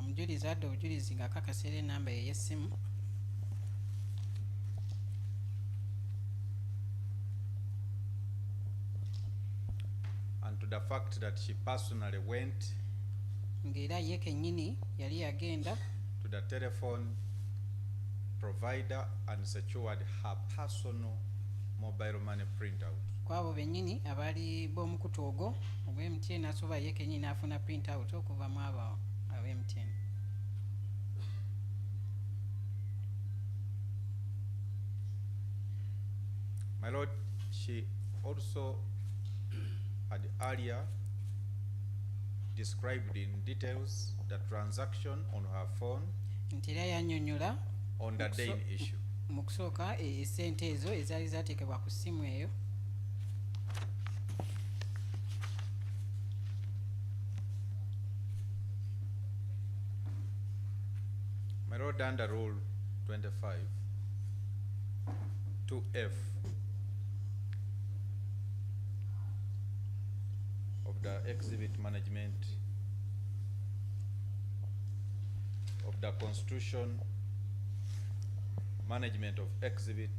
Omujulizi adde obujulizi ng'akakasira ennamba ye y'essimu. And to the fact that she personally went ng'era ye kennyini yali yagenda to the telephone provider and secured her personal mobile money printout. kwabo bennyini abaali b'omukutu ogwo ogw MTN asobola ye kennyini afuna print out okuva mu abo aba MTN. My Lord, she also had earlier described in details the transaction on her phone nti era yannyonnyola on the day in issue. mu kusooka essente ezo ezaali zaateekebwa ku ssimu eyo. My Lord, under Rule 25, 2F of the exhibit management of the Constitution, management of exhibit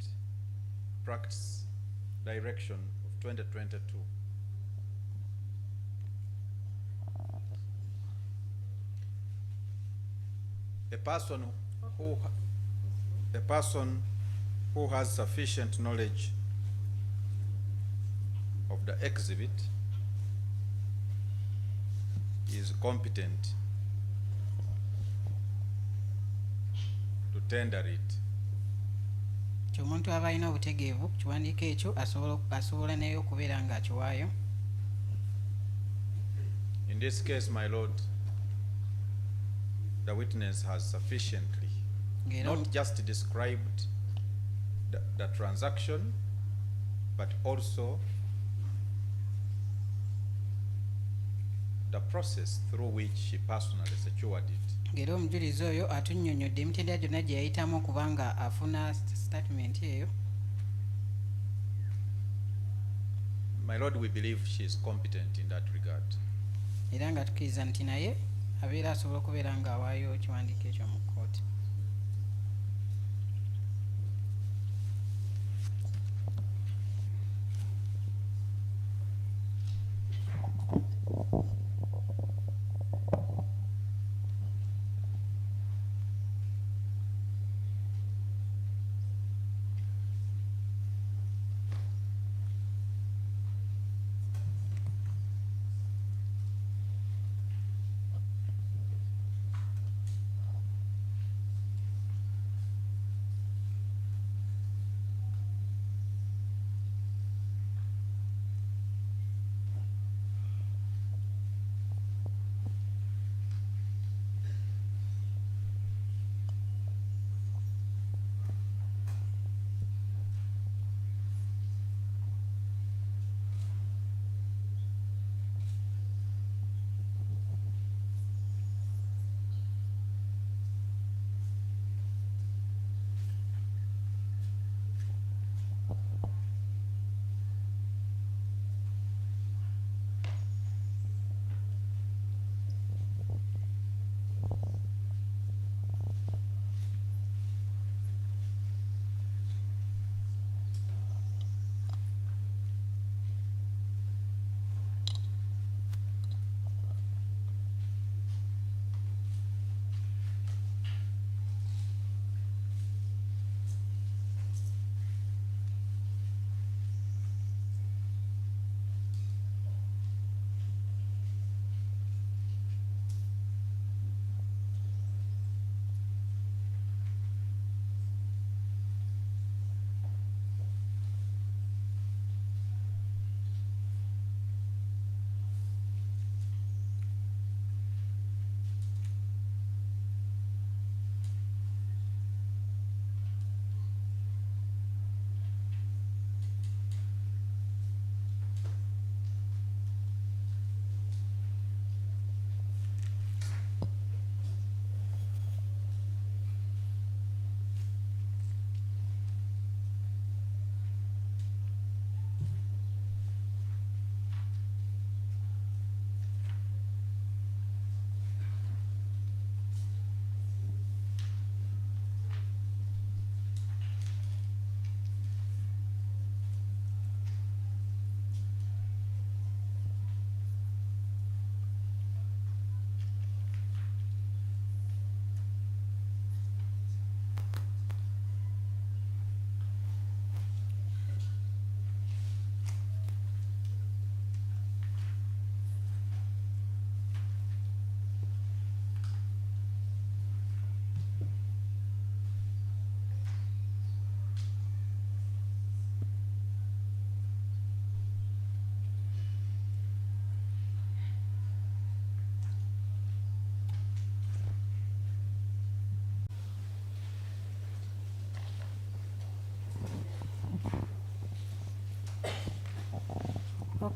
practice direction of 2022. A person who has sufficient knowledge of the exhibit is competent to tender it. Omuntu aba alina obutegeevu ku kiwandiiko ekyo asobola naye okubeera ng'akiwaayo. In this case, my Lord, the witness has sufficiently not just described the transaction, but also the process through which she personally secured it. Ng'era omujulizi oyo atunnyonnyodde emitendera gyonna gye yayitamu okuba nga afuna statement eyo. My Lord, we believe she is competent in that regard. Era nga tukkiriza nti naye abeera asobola okubeera ng'awaayo ekiwandiiko ekyo mu kkooti.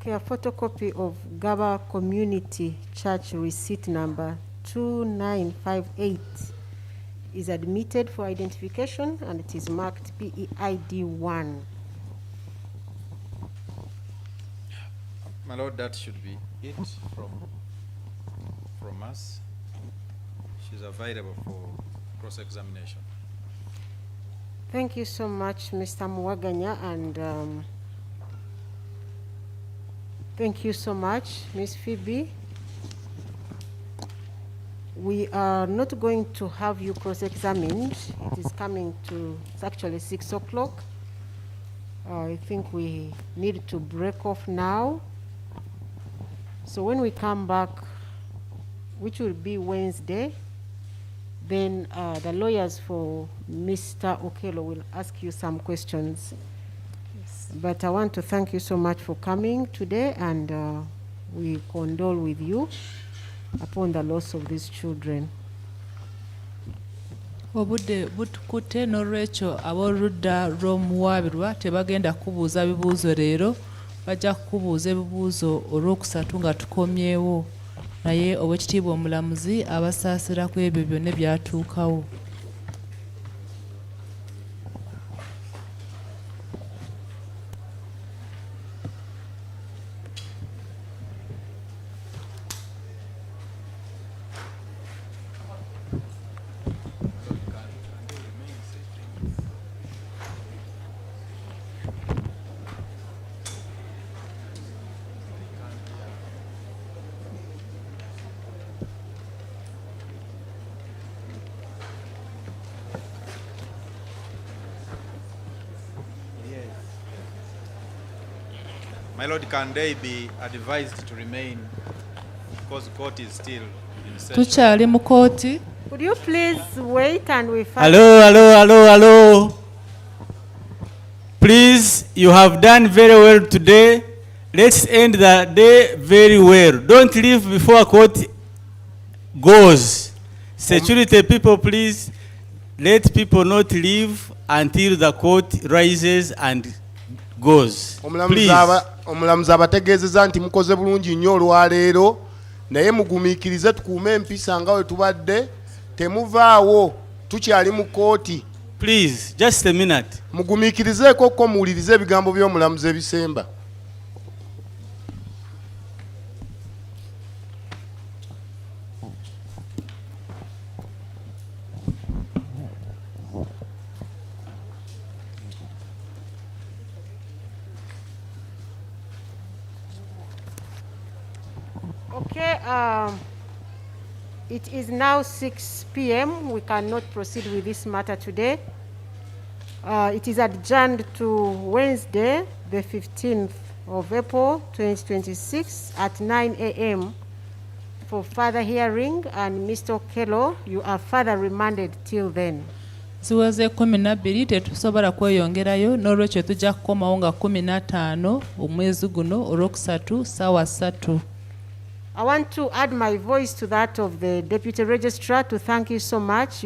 Okay, a photocopy of Gaba Community Church receipt number 2958 is admitted for identification and it is marked PEID 1. My lord, that should be it from us. She's available for cross-examination. Thank you so much, Mr. Muwaganya, and thank you so much, Ms. Phoebe. We are not going to have you cross-examined. It is coming to, it's actually 6 o'clock. I think we need to break off now. So when we come back, which will be Wednesday, then the lawyers for Mr. Okello will ask you some questions. Yes. But I want to thank you so much for coming today, and we condole with you upon the loss of these children. Obudde butukute n'olwekyo ab'oludda lw'omuwaabirwa tebagenda kubuuza bibuuzo leero, bajja kubuuza ebibuuzo olw'okusatu nga tukomyewo, naye Oweekitiibwa Omulamuzi abasaasira ku ebyo byonna ebyatuukawo. My lord, can they be advised to remain because the court is still in session? Tukyali mu kooti. Would you please wait and we find... Hello. Please, you have done very well today. Let's end the day very well. Don't leave before court goes. Security people, please, let people not leave until the court rises and goes. Please. Omulamuzi abategeezezza nti mukoze bulungi nnyo olwaleero, naye mugumiikirize tukuume empisa nga we tubadde, temuvaawo, tukyali mu kooti. Please, just a minute. Mugumiikirizeeko ko muwulirize ebigambo by'omulamuzi ebisemba. Okay, it is now 6 p.m. We cannot proceed with this matter today. It is adjourned to Wednesday, the 15th of April, 2026 at 9 a.m. for further hearing, and Mr. Okello, you are further remanded till then. Ziweze 12 tetusobola kweyongerayo, n'olwekyo tujja kukomawo nga 15 omwezi guno olwokusatu ssaawa 3. I want to add my voice to that of the Deputy Registrar to thank you so much.